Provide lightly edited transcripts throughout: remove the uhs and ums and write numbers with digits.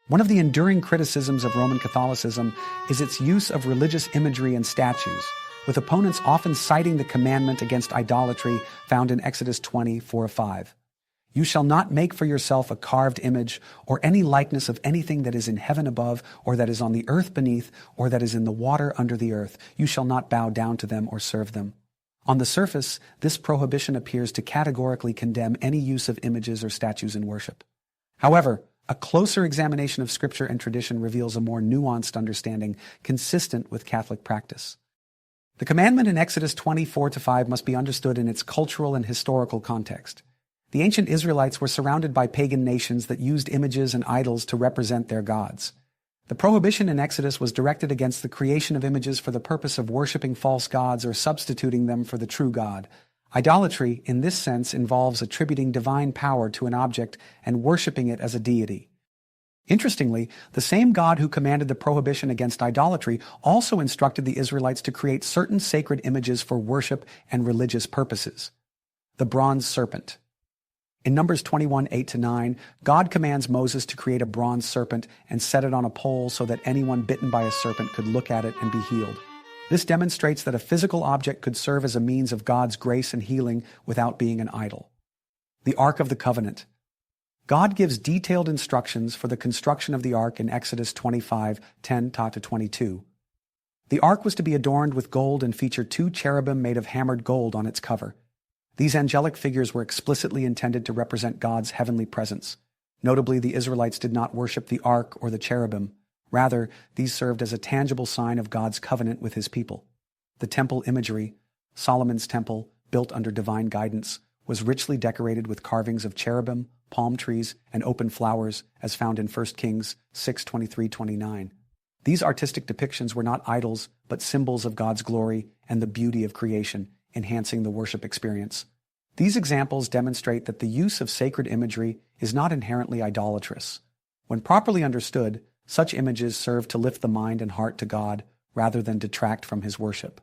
One of the enduring criticisms of Roman Catholicism is its use of religious imagery and statues, with opponents often citing the commandment against idolatry found in Exodus 20:4-5. You shall not make for yourself a carved image or any likeness of anything that is in heaven above, or that is on the earth beneath, or that is in the water under the earth. You shall not bow down to them or serve them. On the surface, this prohibition appears to categorically condemn any use of images or statues in worship. However, a closer examination of Scripture and tradition reveals a more nuanced understanding consistent with Catholic practice. The commandment in Exodus 24:5 must be understood in its cultural and historical context. The ancient Israelites were surrounded by pagan nations that used images and idols to represent their gods. The prohibition in Exodus was directed against the creation of images for the purpose of worshiping false gods or substituting them for the true God. Idolatry, in this sense, involves attributing divine power to an object and worshiping it as a deity. Interestingly, the same God who commanded the prohibition against idolatry also instructed the Israelites to create certain sacred images for worship and religious purposes. The bronze serpent. In Numbers 21:8-9, God commands Moses to create a bronze serpent and set it on a pole so that anyone bitten by a serpent could look at it and be healed. This demonstrates that a physical object could serve as a means of God's grace and healing without being an idol. The Ark of the Covenant. God gives detailed instructions for the construction of the ark in Exodus 25:10-22. The ark was to be adorned with gold and feature 2 cherubim made of hammered gold on its cover. These angelic figures were explicitly intended to represent God's heavenly presence. Notably, the Israelites did not worship the ark or the cherubim. Rather, these served as a tangible sign of God's covenant with his people. The temple imagery, Solomon's temple, built under divine guidance, was richly decorated with carvings of cherubim, palm trees, and open flowers, as found in 1 Kings 6:23-29. These artistic depictions were not idols, but symbols of God's glory and the beauty of creation, enhancing the worship experience. These examples demonstrate that the use of sacred imagery is not inherently idolatrous. When properly understood, such images serve to lift the mind and heart to God rather than detract from his worship.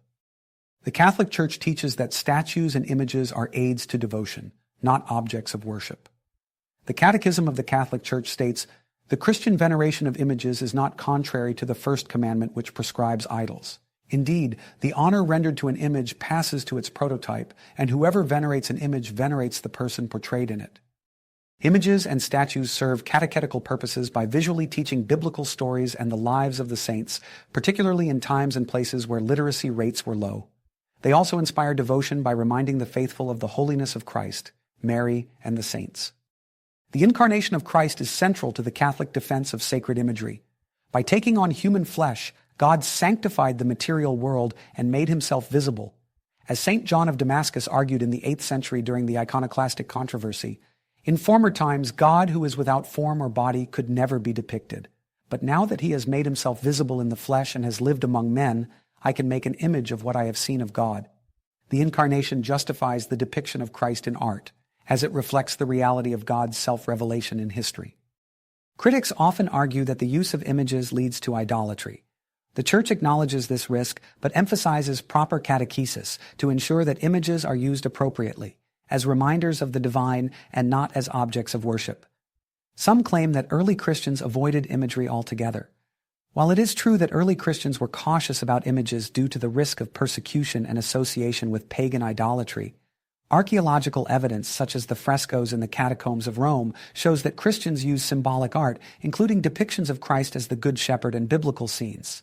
The Catholic Church teaches that statues and images are aids to devotion, not objects of worship. The Catechism of the Catholic Church states, "The Christian veneration of images is not contrary to the first commandment which prescribes idols. Indeed, the honor rendered to an image passes to its prototype, and whoever venerates an image venerates the person portrayed in it." Images and statues serve catechetical purposes by visually teaching biblical stories and the lives of the saints, particularly in times and places where literacy rates were low. They also inspire devotion by reminding the faithful of the holiness of Christ, Mary, and the saints. The incarnation of Christ is central to the Catholic defense of sacred imagery. By taking on human flesh, God sanctified the material world and made himself visible. As St. John of Damascus argued in the 8th century during the iconoclastic controversy, in former times, God, who is without form or body, could never be depicted. But now that he has made himself visible in the flesh and has lived among men, I can make an image of what I have seen of God. The incarnation justifies the depiction of Christ in art, as it reflects the reality of God's self-revelation in history. Critics often argue that the use of images leads to idolatry. The Church acknowledges this risk, but emphasizes proper catechesis to ensure that images are used appropriately, as reminders of the divine and not as objects of worship. Some claim that early Christians avoided imagery altogether. While it is true that early Christians were cautious about images due to the risk of persecution and association with pagan idolatry, archaeological evidence such as the frescoes in the catacombs of Rome shows that Christians used symbolic art, including depictions of Christ as the Good Shepherd and biblical scenes.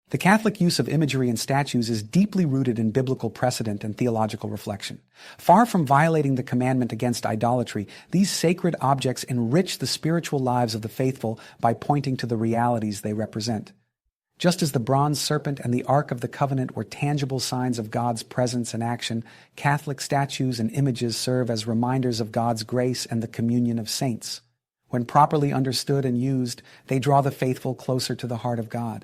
The Catholic use of imagery and statues is deeply rooted in biblical precedent and theological reflection. Far from violating the commandment against idolatry, these sacred objects enrich the spiritual lives of the faithful by pointing to the realities they represent. Just as the bronze serpent and the Ark of the Covenant were tangible signs of God's presence and action, Catholic statues and images serve as reminders of God's grace and the communion of saints. When properly understood and used, they draw the faithful closer to the heart of God.